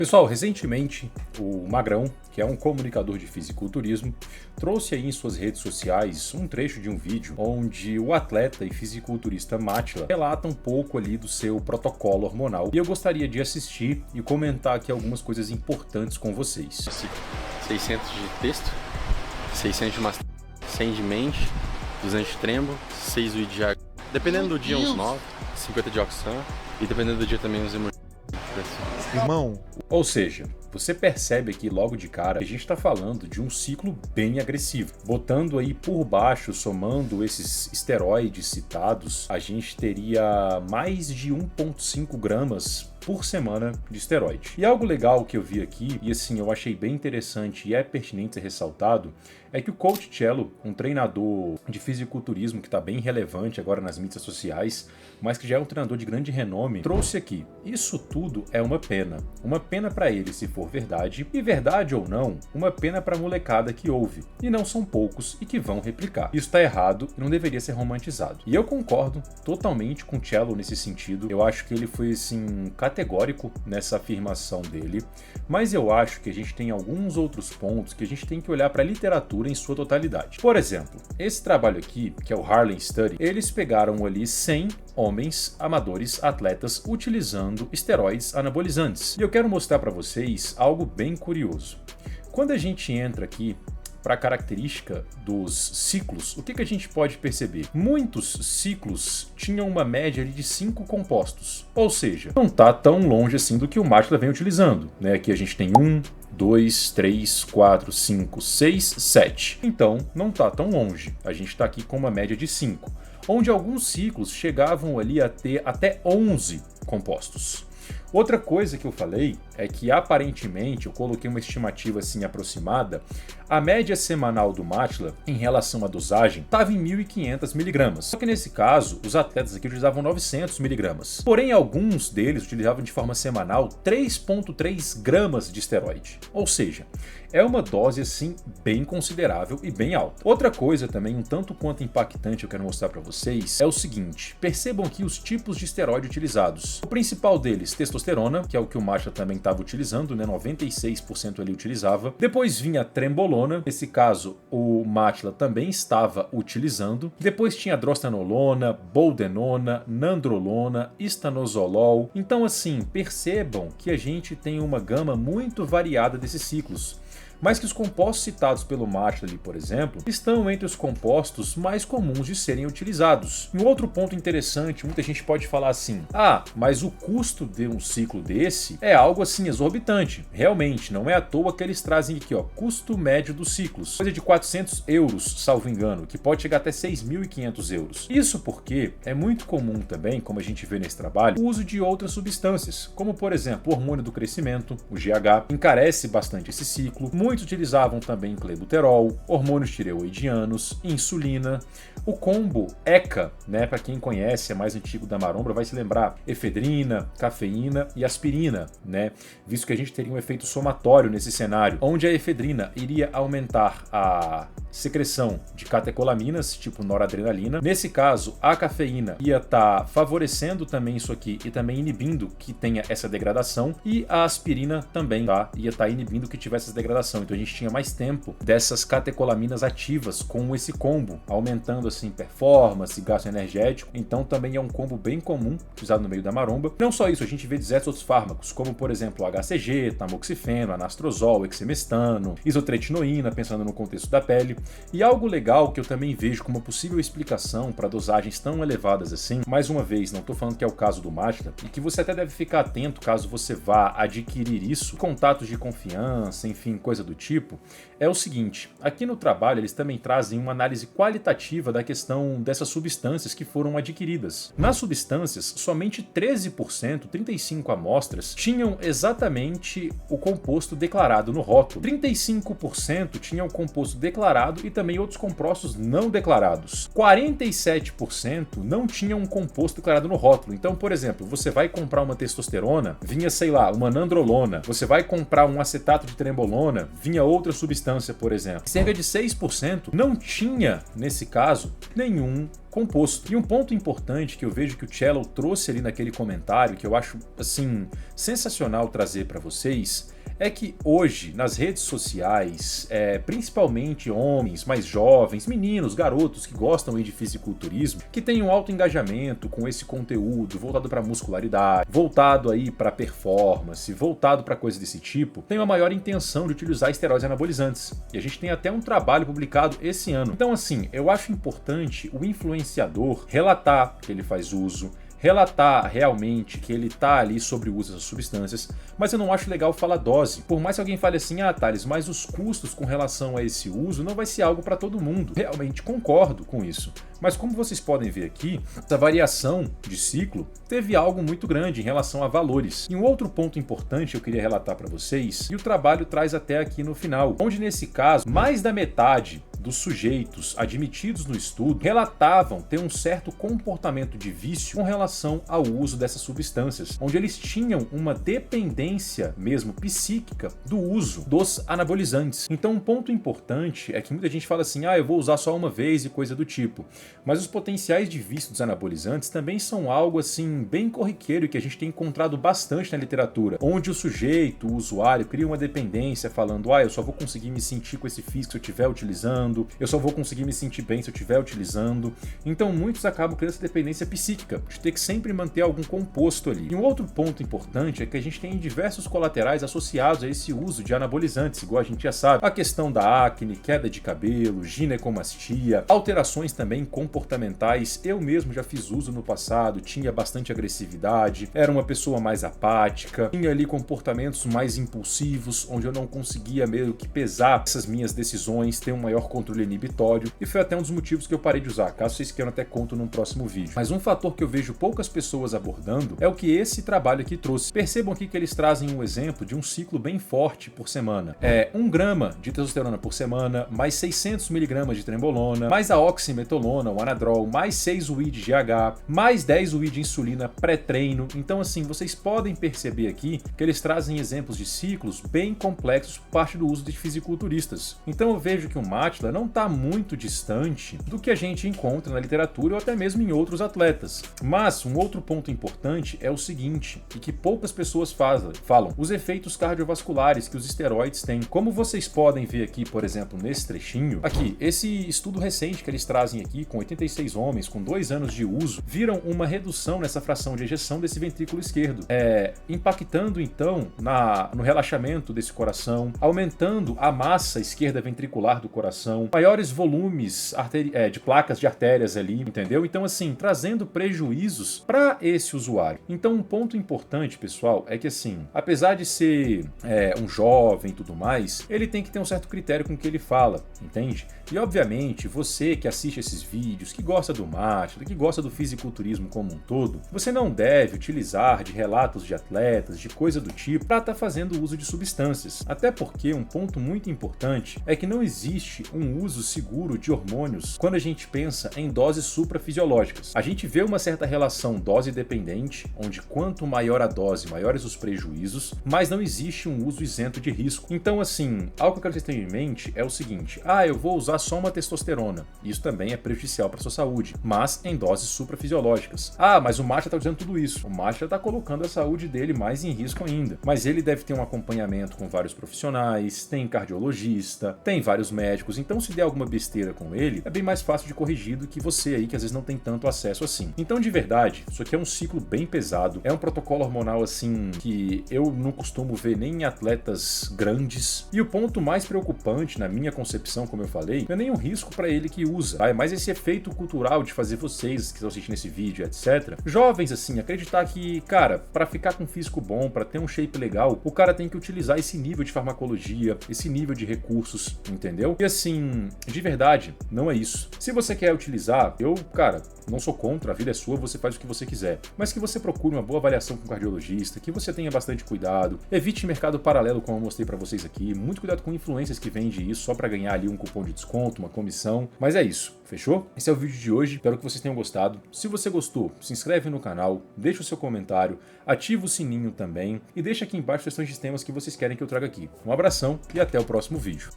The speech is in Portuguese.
Pessoal, recentemente o Magrão, que é um comunicador de fisiculturismo, trouxe aí em suas redes sociais um trecho de um vídeo onde o atleta e fisiculturista Maatila relata um pouco ali do seu protocolo hormonal. E eu gostaria de assistir e comentar aqui algumas coisas importantes com vocês. 600 de texto, 600 de master, 100 de mente, 200 de trembo, 6 de ar. Dependendo do dia, uns 9, 50 de oxan e dependendo do dia também uns hemorragia. Irmão, ou seja, você percebe aqui logo de cara que a gente está falando de um ciclo bem agressivo. Botando aí por baixo, somando esses esteroides citados, a gente teria mais de 1,5 gramas por semana de esteroide. E algo legal que eu vi aqui, e assim, eu achei bem interessante e é pertinente ser ressaltado, é que o Coach Cello, um treinador de fisiculturismo que está bem relevante agora nas mídias sociais, mas que já é um treinador de grande renome, trouxe aqui. Isso tudo é uma pena. Uma pena para ele se for verdade, e verdade ou não, uma pena para a molecada que ouve. E não são poucos e que vão replicar. Isso está errado e não deveria ser romantizado. E eu concordo totalmente com o Cello nesse sentido. Eu acho que ele foi, assim, categórico nessa afirmação dele, mas eu acho que a gente tem alguns outros pontos que a gente tem que olhar para a literatura em sua totalidade. Por exemplo, esse trabalho aqui, que é o Harlem Study, eles pegaram ali 100 homens amadores atletas utilizando esteroides anabolizantes. E eu quero mostrar para vocês algo bem curioso. Quando a gente entra aqui para a característica dos ciclos, o que a gente pode perceber? Muitos ciclos tinham uma média de 5 compostos, ou seja, não está tão longe assim do que o Maatila vem utilizando, né? Aqui a gente tem 1, 2, 3, 4, 5, 6, 7. Então, não está tão longe. A gente está aqui com uma média de 5, onde alguns ciclos chegavam ali a ter até 11 compostos. Outra coisa que eu falei é que aparentemente, eu coloquei uma estimativa assim aproximada, a média semanal do Maatila em relação à dosagem estava em 1.500 miligramas. Só que nesse caso, os atletas aqui utilizavam 900 miligramas. Porém, alguns deles utilizavam de forma semanal 3,3 gramas de esteroide. Ou seja, é uma dose assim bem considerável e bem alta. Outra coisa também um tanto quanto impactante eu quero mostrar para vocês é o seguinte: percebam aqui os tipos de esteroide utilizados. O principal deles, testosterona, que é o que o Maatila também estava utilizando, né? 96% ele utilizava. Depois vinha trembolona, nesse caso o Maatila também estava utilizando. Depois tinha drostanolona, boldenona, nandrolona, estanozolol. Então assim, percebam que a gente tem uma gama muito variada desses ciclos, mas que os compostos citados pelo Maatila ali, por exemplo, estão entre os compostos mais comuns de serem utilizados. E um outro ponto interessante, muita gente pode falar assim: ah, mas o custo de um ciclo desse é algo assim exorbitante. Realmente, não é à toa que eles trazem aqui, ó, custo médio dos ciclos, coisa de 400 euros, salvo engano, que pode chegar até 6.500 euros. Isso porque é muito comum também, como a gente vê nesse trabalho, o uso de outras substâncias, como por exemplo o hormônio do crescimento, o GH, encarece bastante esse ciclo. Muitos utilizavam também clenbuterol, hormônios tireoidianos, insulina, o combo ECA, né, para quem conhece, é mais antigo da maromba, vai se lembrar efedrina, cafeína e aspirina, né, visto que a gente teria um efeito somatório nesse cenário, onde a efedrina iria aumentar a secreção de catecolaminas, tipo noradrenalina. Nesse caso, a cafeína ia estar favorecendo também isso aqui e também inibindo que tenha essa degradação, e a aspirina também ia estar inibindo que tivesse essa degradação. Então a gente tinha mais tempo dessas catecolaminas ativas com esse combo, aumentando assim performance, gasto energético. Então também é um combo bem comum usado no meio da maromba. Não só isso, a gente vê diversos outros fármacos, como por exemplo o HCG, tamoxifeno, anastrozol, exemestano, isotretinoína, pensando no contexto da pele. E algo legal que eu também vejo como possível explicação para dosagens tão elevadas assim, mais uma vez, não estou falando que é o caso do Maatila, e que você até deve ficar atento caso você vá adquirir isso, contatos de confiança, enfim, coisa do tipo, é o seguinte: aqui no trabalho eles também trazem uma análise qualitativa da questão dessas substâncias que foram adquiridas. Nas substâncias, somente 13%, 35 amostras, tinham exatamente o composto declarado no rótulo. 35% tinham o composto declarado e também outros compostos não declarados. 47% não tinham um composto declarado no rótulo. Então, por exemplo, você vai comprar uma testosterona, vinha, sei lá, uma nandrolona. Você vai comprar um acetato de trembolona, vinha outra substância, por exemplo. Cerca de 6% não tinha, nesse caso, uso, nenhum composto. E um ponto importante que eu vejo que o Cello trouxe ali naquele comentário, que eu acho, assim, sensacional trazer para vocês, é que hoje, nas redes sociais, principalmente homens mais jovens, meninos, garotos que gostam aí de fisiculturismo, que têm um alto engajamento com esse conteúdo voltado para muscularidade, voltado aí para performance, voltado para coisas desse tipo, tem uma maior intenção de utilizar esteroides anabolizantes. E a gente tem até um trabalho publicado esse ano. Então, assim, eu acho importante o influenciador relatar que ele faz uso, relatar realmente que ele tá ali sobre o uso dessas substâncias, mas eu não acho legal falar dose. Por mais que alguém fale assim, ah, Thales, mas os custos com relação a esse uso não vai ser algo para todo mundo. Realmente concordo com isso. Mas como vocês podem ver aqui, essa variação de ciclo teve algo muito grande em relação a valores. E um outro ponto importante que eu queria relatar para vocês, e o trabalho traz até aqui no final, onde nesse caso, mais da metade dos sujeitos admitidos no estudo relatavam ter um certo comportamento de vício com relação ao uso dessas substâncias, onde eles tinham uma dependência mesmo psíquica do uso dos anabolizantes. Então um ponto importante é que muita gente fala assim, ah, eu vou usar só uma vez e coisa do tipo, mas os potenciais de vício dos anabolizantes também são algo assim bem corriqueiro e que a gente tem encontrado bastante na literatura, onde o sujeito, o usuário, cria uma dependência falando, ah, eu só vou conseguir me sentir com esse físico se eu estiver utilizando, eu só vou conseguir me sentir bem se eu estiver utilizando. Então muitos acabam criando essa dependência psíquica, de ter que sempre manter algum composto ali. E um outro ponto importante é que a gente tem diversos colaterais associados a esse uso de anabolizantes, igual a gente já sabe. A questão da acne, queda de cabelo, ginecomastia, alterações também comportamentais. Eu mesmo já fiz uso no passado, tinha bastante agressividade, era uma pessoa mais apática, tinha ali comportamentos mais impulsivos, onde eu não conseguia meio que pesar essas minhas decisões, ter um maior controle inibitório, e foi até um dos motivos que eu parei de usar, caso vocês queiram até conto num próximo vídeo. Mas um fator que eu vejo poucas pessoas abordando é o que esse trabalho aqui trouxe. Percebam aqui que eles trazem um exemplo de um ciclo bem forte por semana. 1 grama de testosterona por semana, mais 600 mg de trembolona, mais a oximetolona, o anadrol, mais 6 UI de GH, mais 10 UI de insulina pré-treino. Então assim, vocês podem perceber aqui que eles trazem exemplos de ciclos bem complexos por parte do uso de fisiculturistas. Então eu vejo que o Maatila não está muito distante do que a gente encontra na literatura ou até mesmo em outros atletas. Mas um outro ponto importante é o seguinte, e que poucas pessoas falam, os efeitos cardiovasculares que os esteroides têm. Como vocês podem ver aqui, por exemplo, nesse trechinho, aqui, esse estudo recente que eles trazem aqui, com 86 homens, com 2 anos de uso, viram uma redução nessa fração de ejeção desse ventrículo esquerdo, impactando então no relaxamento desse coração, aumentando a massa esquerda ventricular do coração, maiores volumes de placas de artérias ali, entendeu? Então assim, trazendo prejuízos para esse usuário. Então um ponto importante, pessoal, é que assim, apesar de ser um jovem e tudo mais, ele tem que ter um certo critério com o que ele fala, entende? E obviamente, você que assiste esses vídeos, que gosta do Maatila, que gosta do fisiculturismo como um todo, você não deve utilizar de relatos de atletas, de coisa do tipo, para estar fazendo uso de substâncias. Até porque um ponto muito importante é que não existe um uso seguro de hormônios quando a gente pensa em doses suprafisiológicas. A gente vê uma certa relação dose-dependente, onde quanto maior a dose, maiores os prejuízos, mas não existe um uso isento de risco. Então assim, algo que eu quero que vocês tenham em mente é o seguinte, eu vou usar só uma testosterona. Isso também é prejudicial para sua saúde, mas em doses suprafisiológicas. Mas o Maatila está dizendo tudo isso. O Maatila está colocando a saúde dele mais em risco ainda. Mas ele deve ter um acompanhamento com vários profissionais, tem cardiologista, tem vários médicos, então se der alguma besteira com ele, é bem mais fácil de corrigir do que você aí, que às vezes não tem tanto acesso assim. Então, de verdade, isso aqui é um ciclo bem pesado, é um protocolo hormonal assim, que eu não costumo ver nem em atletas grandes, e o ponto mais preocupante, na minha concepção, como eu falei, não é nenhum risco para ele que usa, tá? É mais esse efeito cultural de fazer vocês que estão assistindo esse vídeo, etc. Jovens, assim, acreditar que, cara, para ficar com um físico bom, para ter um shape legal, o cara tem que utilizar esse nível de farmacologia, esse nível de recursos, entendeu? E assim, de verdade, não é isso. Se você quer utilizar, cara, não sou contra, a vida é sua, você faz o que você quiser. Mas que você procure uma boa avaliação com o cardiologista, que você tenha bastante cuidado, evite mercado paralelo, como eu mostrei pra vocês aqui, muito cuidado com influências que vendem isso só pra ganhar ali um cupom de desconto, uma comissão. Mas é isso, fechou? Esse é o vídeo de hoje, espero que vocês tenham gostado. Se você gostou, se inscreve no canal, deixa o seu comentário, ativa o sininho também e deixa aqui embaixo sugestões de temas que vocês querem que eu traga aqui. Um abração e até o próximo vídeo.